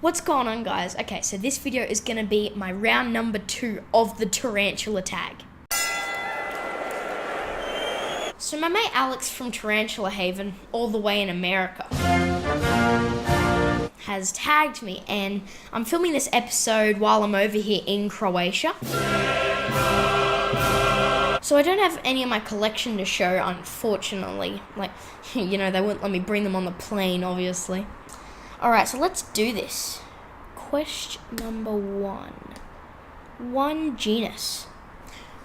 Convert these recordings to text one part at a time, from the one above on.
What's going on, guys? Okay, so this video is gonna be my round number 2 of the Tarantula Tag. So my mate Alex from Tarantula Haven, all the way in America, has tagged me, and I'm filming this episode while I'm over here in Croatia. So I don't have any of my collection to show, unfortunately. Like, you know, they wouldn't let me bring them on the plane, obviously. Alright, so let's do this. Question number 1. One genus.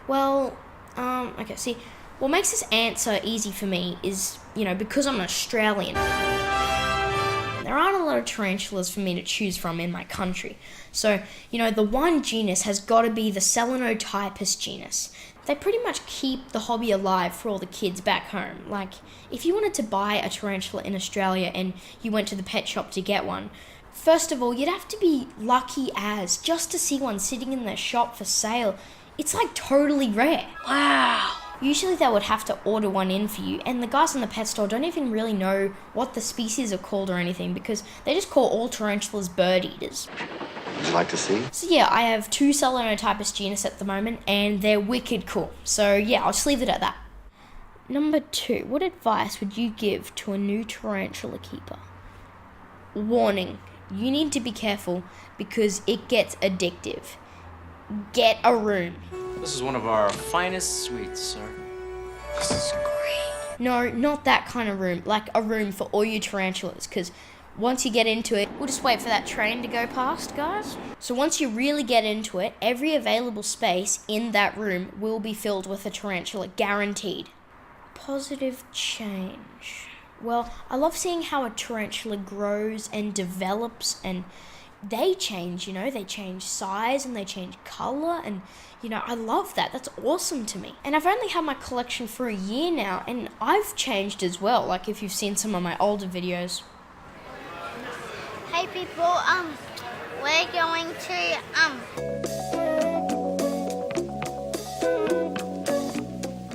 Well, okay, see, what makes this answer easy for me is, you know, because I'm an Australian. There aren't a lot of tarantulas for me to choose from in my country. So, you know, the one genus has got to be the Selenotypus genus. They pretty much keep the hobby alive for all the kids back home. Like, if you wanted to buy a tarantula in Australia and you went to the pet shop to get one, first of all, you'd have to be lucky as just to see one sitting in their shop for sale. It's like totally rare. Wow. Usually they would have to order one in for you, and the guys in the pet store don't even really know what the species are called or anything, because they just call all tarantulas bird eaters. Would you like to see? So yeah, I have 2 Selenotypus genus at the moment, and they're wicked cool. So yeah, I'll just leave it at that. Number 2, what advice would you give to a new tarantula keeper? Warning, you need to be careful because it gets addictive. Get a room. This is one of our finest suites, sir. This is great. No, not that kind of room, like a room for all your tarantulas, because once you get into it, we'll just wait for that train to go past, guys. So once you really get into it, every available space in that room will be filled with a tarantula, guaranteed. Positive change. Well, I love seeing how a tarantula grows and develops, and they change, you know, they change size and they change color, and, you know, I love that. That's awesome to me. And I've only had my collection for a year now, and I've changed as well, like if you've seen some of my older videos. Hey people, we're going to,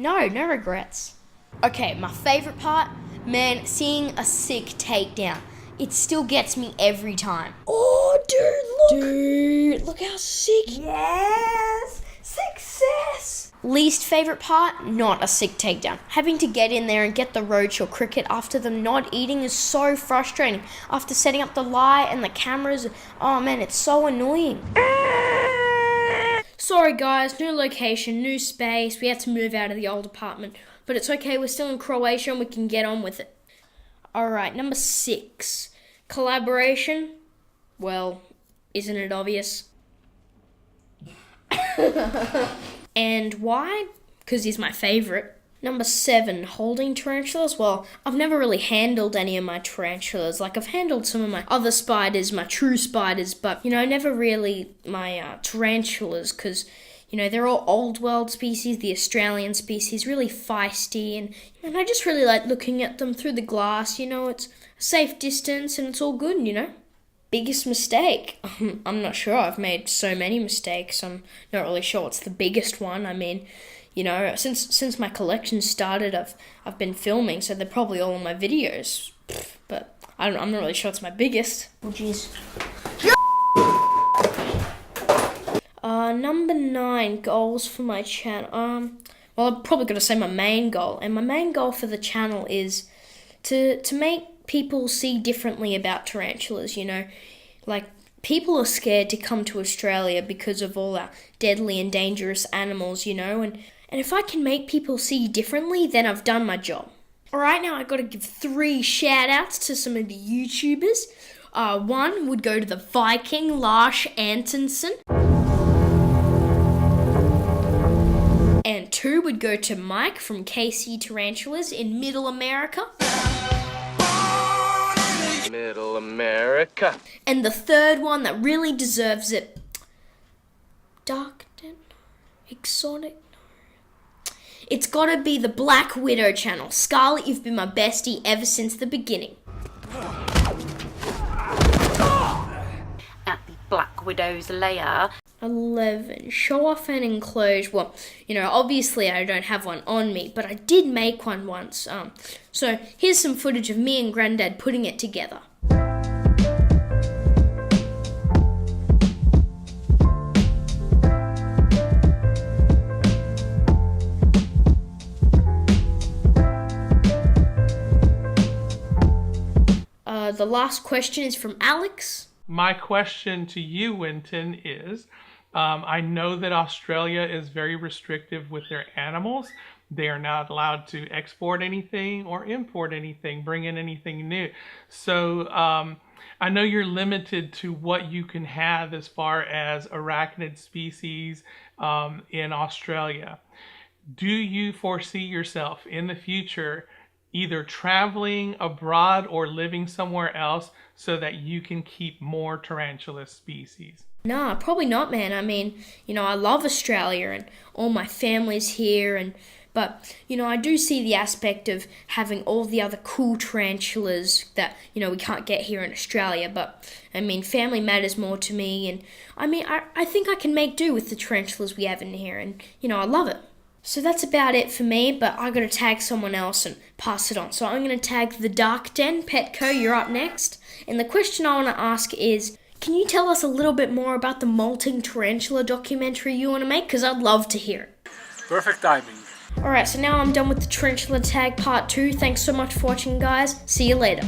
No regrets. Okay, my favorite part, man, seeing a sick takedown. It still gets me every time. Oh, dude, look. Dude, look how sick. Yes, success. Least favorite part, not a sick takedown. Having to get in there and get the roach or cricket after them not eating is so frustrating. After setting up the light and the cameras, oh man, it's so annoying. Sorry guys, new location, new space. We had to move out of the old apartment, but it's okay, we're still in Croatia and we can get on with it. Alright, number 6. Collaboration? Well, isn't it obvious? And why? Because he's my favourite. Number 7, holding tarantulas. Well, I've never really handled any of my tarantulas. Like, I've handled some of my other spiders, my true spiders, but, you know, never really my tarantulas, because, you know, they're all old world species, the Australian species, really feisty, and I just really like looking at them through the glass, you know, it's a safe distance and it's all good, you know. Biggest mistake? I'm not sure, I've made so many mistakes, I'm not really sure what's the biggest one. I mean, you know, since my collection started, I've been filming, so they're probably all in my videos, but I'm not really sure it's my biggest. Oh jeez. Number 9, goals for my channel. Well, I'm probably going to say my main goal. And my main goal for the channel is to make people see differently about tarantulas, you know. Like, people are scared to come to Australia because of all our deadly and dangerous animals, you know. And if I can make people see differently, then I've done my job. Alright, now I've got to give 3 shout-outs to some of the YouTubers. 1 would go to the Viking, Lars Antonsen. And 2 would go to Mike from KC Tarantulas in Middle America. Middle America. And the 3rd one that really deserves it, Darkton, Exotic, no. It's gotta be the Black Widow channel. Scarlett, you've been my bestie ever since the beginning. At the Black Widow's lair. 11. Show off and enclose. Well, you know, obviously I don't have one on me, but I did make one once. So here's some footage of me and Granddad putting it together. last question is from Alex. My question to you, Winton, is I know that Australia is very restrictive with their animals. They are not allowed to export anything or import anything, bring in anything new. So I know you're limited to what you can have as far as arachnid species in Australia. Do you foresee yourself in the future either traveling abroad or living somewhere else so that you can keep more tarantula species? Nah, probably not, man. I mean, I love Australia and all my family's here, but I do see the aspect of having all the other cool tarantulas that, we can't get here in Australia. But, I mean, family matters more to me. And, I mean, I think I can make do with the tarantulas we have in here. And, I love it. So that's about it for me, but I got to tag someone else and pass it on. So I'm going to tag the Dark Den. PETKO, you're up next. And the question I want to ask is, can you tell us a little bit more about the molting tarantula documentary you want to make? Because I'd love to hear it. Perfect timing. Alright, so now I'm done with the Tarantula Tag Part 2. Thanks so much for watching, guys. See you later.